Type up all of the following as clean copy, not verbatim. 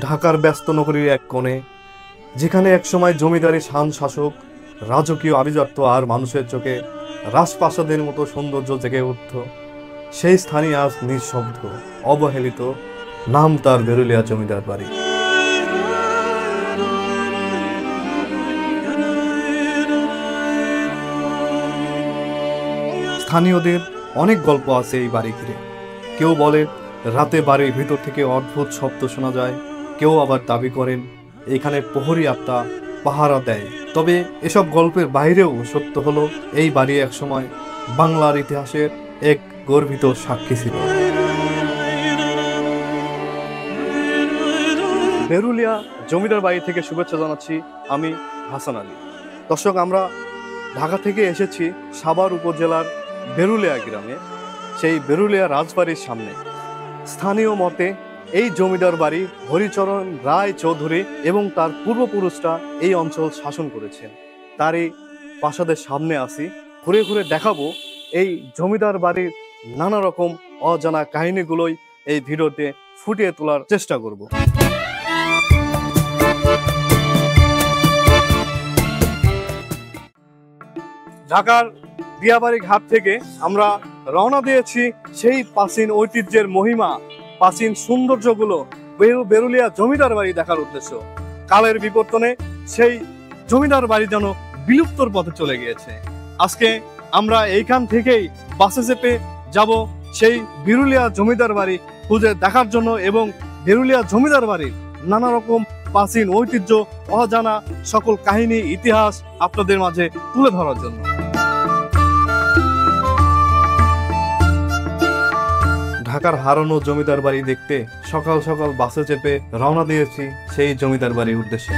ঢাকার ব্যস্ত নগরীর এক কোণে, যেখানে একসময় জমিদারি শান শাসক, রাজকীয় আভিজাত্য আর মানুষের চোখে রাজপ্রাসাদের মতো সৌন্দর্য জেগে উঠত, সেই স্থানই আজ নিঃশব্দ, অবহেলিত। নাম তার বেরুলিয়া জমিদার বাড়ি। স্থানীয়দের অনেক গল্প আছে এই বাড়ি ঘিরে। কেউ বলে রাতে বাড়ির ভিতর থেকে অদ্ভুত শব্দ শোনা যায়, কেউ আবার দাবি করেন এখানে প্রহরী আত্মা পাহারা দেয়। তবে এসব গল্পের বাইরেও সত্য হলো এই বাড়ি একসময় বাংলার ইতিহাসের এক গর্বিত সাক্ষী ছিল। বেরুলিয়া জমিদার বাড়ি থেকে শুভেচ্ছা জানাচ্ছি আমি হাসান আলী। দর্শক, আমরা ঢাকা থেকে এসেছি সাভার উপজেলার বেরুলিয়া গ্রামে, সেই বেরুলিয়া রাজবাড়ির সামনে। স্থানীয় মতে এই জমিদার বাড়ি হরিচরণ রায় চৌধুরী এবং তার পূর্বপুরুষরা এই অঞ্চল শাসন করেছেন। তার এই প্রাসাদের সামনে আসি, ঘুরে ঘুরে দেখাবো এই জমিদার বাড়ির নানা রকম অজানা কাহিনীগুলোই এই ভিডিওতে ফুটিয়ে তোলার চেষ্টা করব। ঢাকার দিয়াবাড়ি ঘাট থেকে আমরা রওনা দিয়েছি সেই প্রাচীন ঐতিহ্যের মহিমা, প্রাচীন সৌন্দর্যগুলো, বেরুলিয়া জমিদার বাড়ি দেখার উদ্দেশ্য। কালের বিবর্তনে সেই জমিদার বাড়ি যেন বিলুপ্তর পথে চলে গিয়েছে। আজকে আমরা এইখান থেকেই বাসে চেপে যাব সেই বেরুলিয়া জমিদার বাড়ি খুঁজে দেখার জন্য এবং বেরুলিয়া জমিদার বাড়ির নানা রকম প্রাচীন ঐতিহ্য, অজানা সকল কাহিনী, ইতিহাস আপনাদের মাঝে তুলে ধরার জন্য। ঢাকার হারানো জমিদার বাড়ি দেখতে সকাল সকাল বাসে চেপে রওনা দিয়েছি সেই জমিদার বাড়ির উদ্দেশ্যে।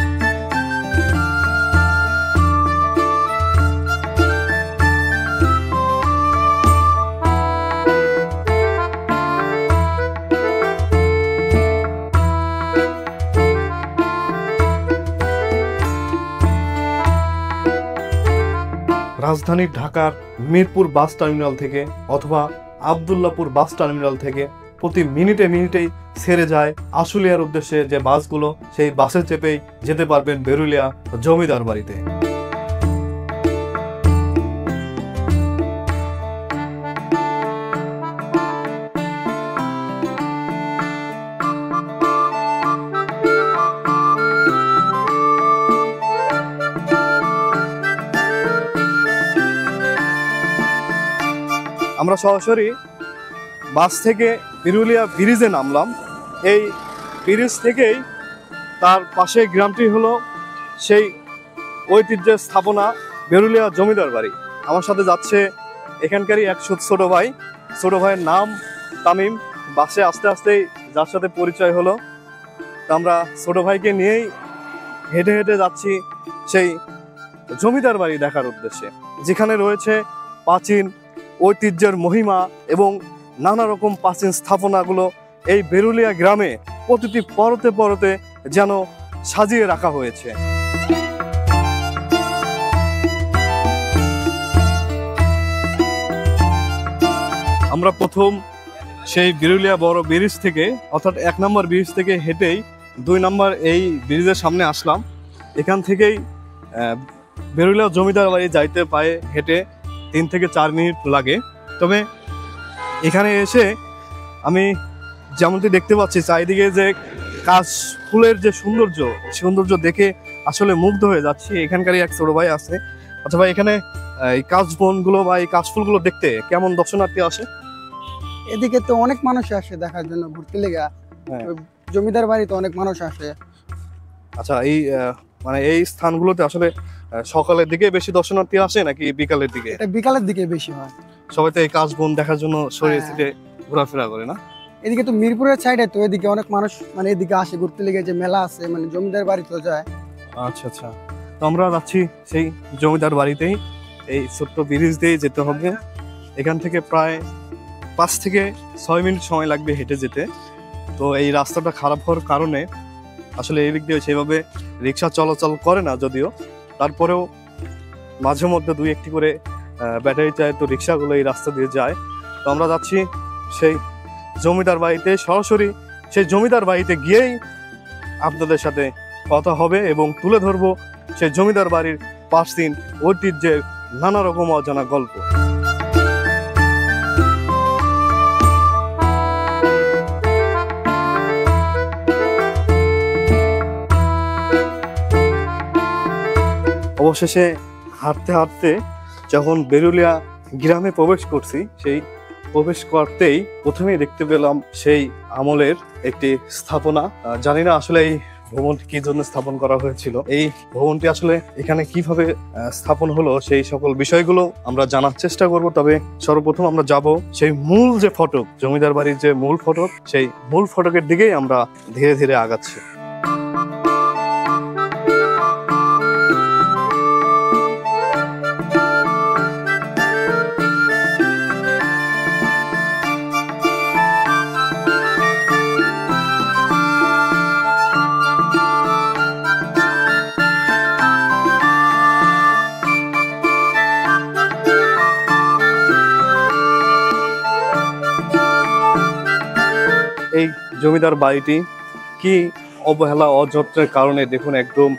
রাজধানীর ঢাকার মিরপুর বাস টার্মিনাল থেকে অথবা আব্দুল্লাহপুর বাস টার্মিনাল থেকে প্রতি মিনিটে মিনিটেই ছেড়ে যায় আশুলিয়ার উদ্দেশ্যে যে বাসগুলো, সেই বাসে চেপেই যেতে পারবেন বেরুলিয়া জমিদার বাড়িতে। আমরা সরাসরি বাস থেকে বেরুলিয়া ব্রিজে নামলাম। এই ব্রিজ থেকেই তার পাশে গ্রামটি হলো সেই ঐতিহ্যের স্থাপনা বেরুলিয়া জমিদার বাড়ি। আমার সাথে যাচ্ছে এখানকারই এক ছোট ভাই। ছোট ভাইয়ের নাম তামিম। বাসে আস্তে আস্তেই যার সাথে পরিচয় হলো, তা আমরা ছোট ভাইকে নিয়েই হেঁটে হেঁটে যাচ্ছি সেই জমিদার বাড়ি দেখার উদ্দেশ্যে, যেখানে রয়েছে প্রাচীন ঐতিহ্যের মহিমা এবং নানা রকম প্রাচীন স্থাপনাগুলো এই বেরুলিয়া গ্রামে প্রতিটি পরতে পরতে যেন সাজিয়ে রাখা হয়েছে। আমরা প্রথম সেই বেরুলিয়া বড় ব্রিজ থেকে অর্থাৎ 1 নম্বর ব্রিজ থেকে হেঁটেই 2 নম্বর এই ব্রিজের সামনে আসলাম। এখান থেকেই বেরুলিয়া জমিদার বাড়ি যাইতে পায়ে হেঁটে 3 থেকে 4 মিনিট লাগে। তবে এখানে এসে আমি যেমনটি দেখতে পাচ্ছি চারিদিকে যে কাশ ফুলের যে সৌন্দর্য দেখে আসলে মুগ্ধ হয়ে যাচ্ছি। এখানকারই এক ছোট ভাই আছে। আচ্ছা ভাই, এখানে এই কাশ বনগুলো বা এই কাশফুলগুলো দেখতে কেমন দর্শনার্থী আসে? এদিকে তো অনেক মানুষ আসে দেখার জন্য, ঘুরতে লেগা। জমিদার বাড়িতে অনেক মানুষ আসে। আচ্ছা, এই মানে এই স্থানগুলোতে আসলে সকালের দিকে বেশি দর্শনার্থী আসে নাকি বিকালের দিকে? এটা বিকালের দিকে বেশি হয়। সবাই তো এই কাশবন দেখার জন্য শরীর থেকে ঘোরাফেরা করে না? এদিকে তো মিরপুরের সাইডে তো এদিকে অনেক মানুষ মানে এদিকে আসে ঘুরতে লেগে, যে মেলা আছে মানে জমিদার বাড়ি তো যায়। আচ্ছা আচ্ছা, তো আমরা যাচ্ছি সেই জমিদার বাড়িতেই। এই ছোট্ট ব্রিজ দিয়ে যেতে হবে। এখান থেকে প্রায় 5 থেকে 6 মিনিট সময় লাগবে হেঁটে যেতে। তো এই রাস্তাটা খারাপ হওয়ার কারণে আসলে এই দিক দিয়ে সেভাবে রিক্সা চলাচল করে না, যদিও তারপরেও মাঝে মধ্যে 2-1টি করে ব্যাটারি চালিত রিক্সাগুলো এই রাস্তা দিয়ে যায়। তো আমরা যাচ্ছি সেই জমিদার বাড়িতে। সরাসরি সেই জমিদার বাড়িতে গিয়েই আপনাদের সাথে কথা হবে এবং তুলে ধরবো সেই জমিদার বাড়ির প্রাচীন ঐতিহ্যের নানা রকম অজানা গল্প। অবশেষে হাঁটতে হাঁটতে যখন বেরুলিয়া গ্রামে প্রবেশ করছি, সেই প্রবেশ করতেই প্রথমেই দেখতে পেলাম সেই আমলের একটি স্থাপনা। জানি না আসলে এই ভবনটি কি জন্য স্থাপন করা হয়েছিল, এই ভবনটি আসলে এখানে কিভাবে স্থাপন হলো, সেই সকল বিষয়গুলো আমরা জানার চেষ্টা করব। তবে সর্বপ্রথম আমরা যাব সেই মূল যে ফটক, জমিদার বাড়ির যে মূল ফটক, সেই মূল ফটকের দিকেই আমরা ধীরে ধীরে আগাচ্ছি। এই জমিদার বাড়িটি কি অবহেলা অযত্নের কারণে দেখুন একদম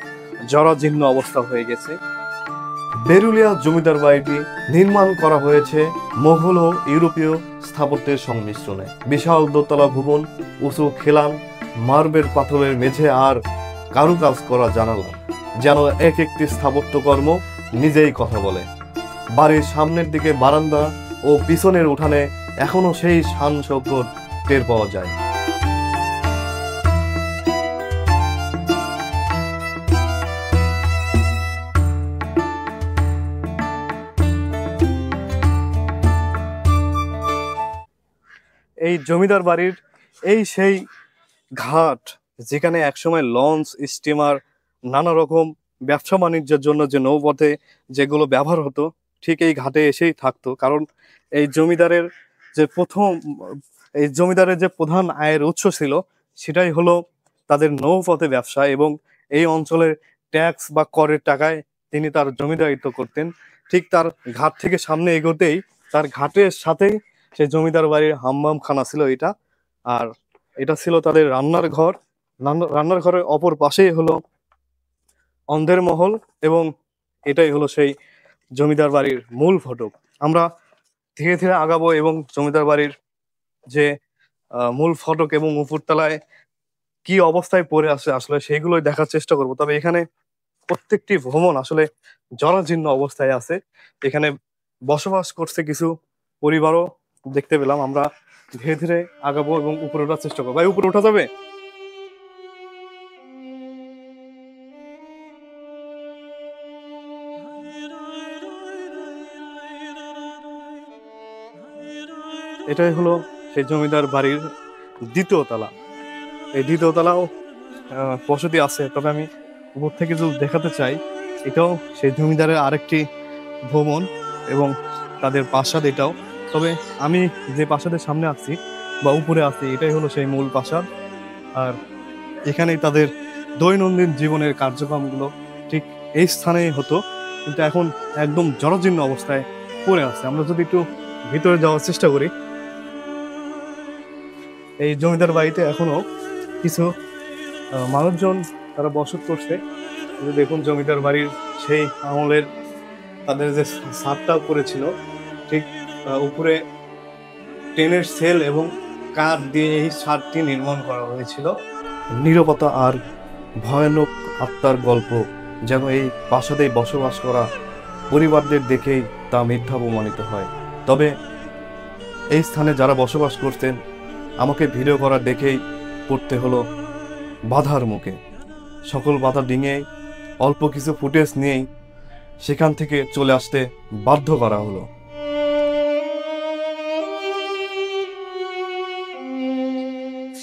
জরাজীর্ণ অবস্থা হয়ে গেছে। বেরুলিয়া জমিদার বাড়িটি নির্মাণ করা হয়েছে মোঘল ও ইউরোপীয় স্থাপত্যের সংমিশ্রণে। বিশাল দোতলা ভবন, উঁচু খিলান, মার্বেল পাথরের মেঝে আর কারুকাজ করা জানালা, যেন এক একটি স্থাপত্যকর্ম নিজেই কথা বলে। বাড়ির সামনের দিকে বারান্দা ও পিছনের উঠানে এখনো সেই শান শৌকত টের পাওয়া যায়। এই জমিদার বাড়ির এই সেই ঘাট, যেখানে একসময় লঞ্চ, স্টিমার, নানা রকম ব্যবসা বাণিজ্যের জন্য যে নৌপথে যেগুলো ব্যবহার হতো, ঠিক এই ঘাটে এসেই থাকতো। কারণ এই জমিদারের যে প্রধান আয়ের উৎস ছিল, সেটাই হলো তাদের নৌপথে ব্যবসা, এবং এই অঞ্চলের ট্যাক্স বা করের টাকায় তিনি তার জমিদারিত্ব করতেন। ঠিক তার ঘাট থেকে সামনে এগোতেই তার ঘাটের সাথেই সেই জমিদার বাড়ির হাম্মাম খানা ছিল এটা, আর এটা ছিল তাদের রান্নার ঘর। রান্নার ঘরের অপর পাশেই হলো অন্ধের মহল, এবং এটাই হলো সেই জমিদার বাড়ির মূল ফটক। আমরা ধীরে ধীরে আগাবো এবং জমিদার বাড়ির যে মূল ফটক এবং উপরতলায় কি অবস্থায় পড়ে আছে আসলে সেইগুলোই দেখার চেষ্টা করব। তবে এখানে প্রত্যেকটি ভবন আসলে জরাজীর্ণ অবস্থায় আছে। এখানে বসবাস করছে কিছু পরিবারও দেখতে পেলাম। আমরা ধীরে ধীরে আগাবো এবং উপরে ওঠার চেষ্টা করবো। ভাই, উপরে ওঠা যাবে? এটাই হলো সেই জমিদার বাড়ির দ্বিতীয় তলা। এই দ্বিতীয় তলাও বসতি আছে, তবে আমি উপর থেকে যদি দেখাতে চাই, এটাও সেই জমিদারের আরেকটি ভবন এবং তাদের প্রাসাদ এটাও। তবে আমি যে প্রাসাদের সামনে আছি বা উপরে আছি, এটাই হলো সেই মূল প্রাসাদ। আর এখানেই তাদের দৈনন্দিন জীবনের কার্যক্রমগুলো ঠিক এই স্থানেই হতো, কিন্তু এখন একদম জরাজীর্ণ অবস্থায় পড়ে আছে। আমরা যদি একটু ভিতরে যাওয়ার চেষ্টা করি, এই জমিদার বাড়িতে এখনো কিছু মানুষজন তারা বসত করছে। দেখুন জমিদার বাড়ির সেই আমলের তাদের যে ছাদটাও করেছিল, ঠিক উপরে টেনের সেল এবং কাঠ দিয়ে এই ছাদটি নির্মাণ করা হয়েছিল। নীরবতা আর ভয়ানক আত্মার গল্প যেন এই প্রাসাদে বসবাস করা পরিবারদের দেখেই তা মিথ্যা প্রমাণিত হয়। তবে এই স্থানে যারা বসবাস করতেন, আমাকে ভিডিও করা দেখেই পড়তে হলো বাধার মুখে। সকল বাধা ডিঙে অল্প কিছু ফুটেজ নিয়েই সেখান থেকে চলে আসতে বাধ্য করা হলো।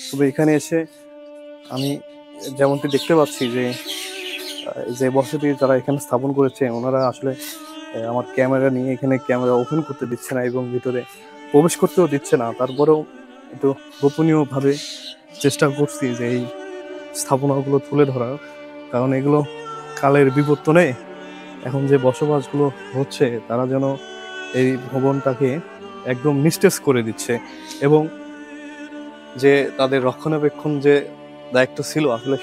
তবে এখানে এসে আমি যেমনটি দেখতে পাচ্ছি যে বসতি যারা এখানে স্থাপন করেছে, ওনারা আসলে আমার ক্যামেরা নিয়ে এখানে ক্যামেরা ওপেন করতে দিচ্ছে না এবং ভিতরে প্রবেশ করতেও দিচ্ছে না। তারপরেও একটু গোপনীয়ভাবে চেষ্টা করছি যে এই স্থাপনাগুলো তুলে ধরার, কারণ এগুলো কালের বিবর্তনে এখন যে বসবাসগুলো হচ্ছে, তারা যেন এই ভবনটাকে একদম নিস্তেজ করে দিচ্ছে, এবং যে তাদের রক্ষণাবেক্ষণ যে দায়িত্ব ছিল আসলে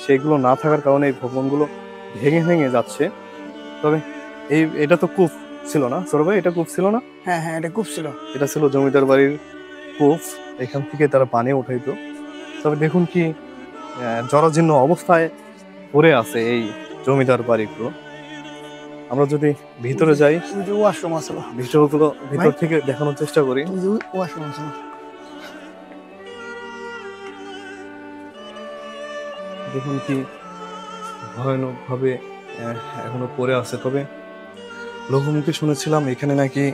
সেইগুলো না থাকার কারণে এই ভবনগুলো ভেঙে ভেঙে যাচ্ছে। তবে এটা তো কূপ ছিল না সৌরভ ভাই, এটা কূপ ছিল না? হ্যাঁ হ্যাঁ, এটা খুব ছিল। এটা ছিল জমিদার বাড়ির কূপ, এখান থেকে তারা পানি উঠাইতো। তবে দেখুন কি জরাজীর্ণ অবস্থায় পড়ে আছে এই জমিদার বাড়িগুলো। আমরা যদি ভিতরে যাই, ওই যে ওয়াশরুম আছে, ভিতর থেকে দেখানোর চেষ্টা করি। ওই যে ওয়াশরুম আছে। দেখুন কি ভয়ানক ভাবে এখনো পড়ে আছে। তবে লোকমুখে শুনেছিলাম এখানে নাকি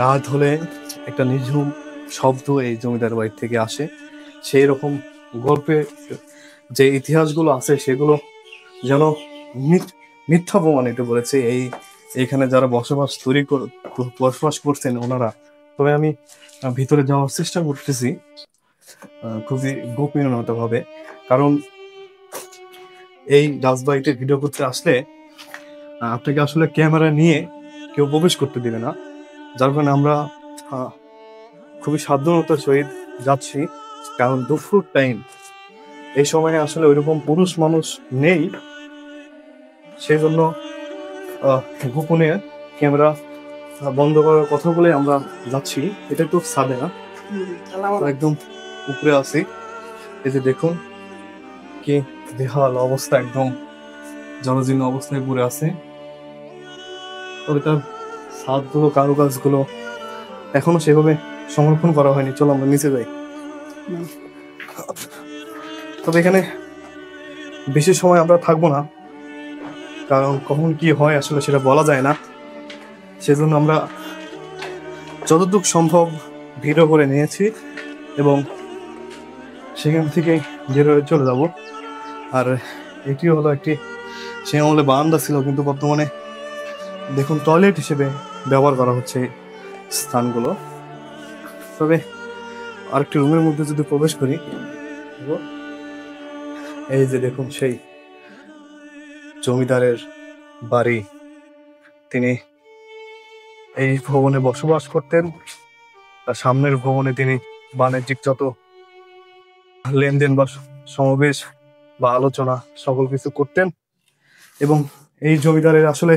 রাত হলে একটা নিঝুম শব্দ এই জমিদার বাড়ি থেকে আসে। সেই রকম গল্পে যে ইতিহাসগুলো আছে সেগুলো যেন মিথ্যা প্রমাণিত করেছে এইখানে যারা বসবাস করছেন ওনারা। তবে আমি ভিতরে যাওয়ার চেষ্টা করতেছি খুবই গোপনীয়তা ভাবে, কারণ এই রাজবাড়িতে ভিডিও করতে আসলে আপনাকে আসলে ক্যামেরা নিয়ে কেউ প্রবেশ করতে দিবে না। যার কারণে আমরা খুবই সাবধানতার সহিত যাচ্ছি, কারণ দুপুর টাইম, এই সময় আসলে ওইরকম পুরুষ মানুষ নেই। সেই জন্য গোপনে ক্যামেরা বন্ধ করার কথা বলে আমরা যাচ্ছি। এটা তো ছাদে না, একদম উপরে আছি। এই যে দেখুন কি বেহাল অবস্থা, একদম জরাজীর্ণ অবস্থায় পড়ে আছে। তবে তার ছাদগুলো, কারুকাজগুলো এখনো সেভাবে সংরক্ষণ করা হয়নি। চলো আমরা নিচে যাই। তবে এখানে বেশি সময় আমরা থাকবো না, কারণ কখন কি হয় আসলে সেটা বলা যায় না। সেজন্য আমরা যতটুকু সম্ভব ভিডিও করে নিয়েছি এবং সেখান থেকে বের হয়ে চলে যাব। আর এটি হলো একটি, সে আমলে বারান্দা ছিল, কিন্তু বর্তমানে দেখুন টয়লেট হিসেবে ব্যবহার করা হচ্ছে স্থানগুলো। তবে আরেকটি রুমের মধ্যে যদি প্রবেশ করি, এই যে দেখুন সেই জমিদারের বাড়ি। তিনি এই ভবনে বসবাস করতেন। তার সামনের ভবনে তিনি বাণিজ্যিক যত লেনদেন বা সমাবেশ বা আলোচনা সকল কিছু করতেন। এবং এই জমিদারের আসলে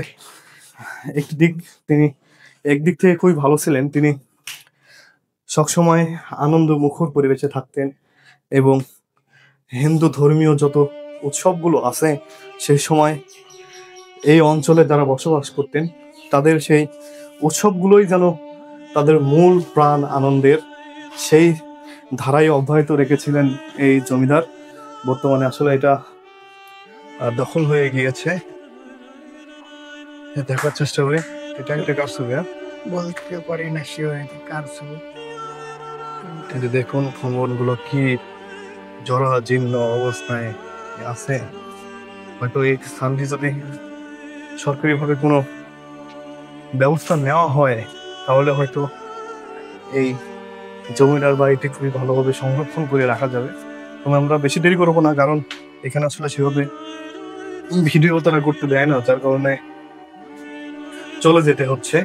তিনি একদিক থেকে খুবই ভালো ছিলেন। তিনি সবসময় আনন্দ মুখর পরিবেশে থাকতেন এবং হিন্দু ধর্মীয় যত উৎসবগুলো আছে সেই সময় এই অঞ্চলে যারা বসবাস করতেন তাদের সেই উৎসবগুলোই যেন তাদের মূল প্রাণ আনন্দের, সেই ধারায় অব্যাহত রেখেছিলেন এই জমিদার। বর্তমানে আসলে এটা দখল হয়ে গিয়েছে। দেখার চেষ্টা করি, এটা একটা কার ছবি, বলতে পারি না শিওর কার ছবি। দেখুন ভবনগুলো কি জরাজীর্ণ অবস্থায় আছে। হয়তো এই স্থানটি যদি সরকারিভাবে কোনো ব্যবস্থা নেওয়া হয় তাহলে হয়তো এই জমিদার বাড়িটি খুবই ভালোভাবে সংরক্ষণ করে রাখা যাবে। তবে আমরা বেশি দেরি করবো না, কারণ এখানে আসলে সেভাবে ভিডিও তারা করতে দেয় না, যার কারণে চলে যেতে হচ্ছে।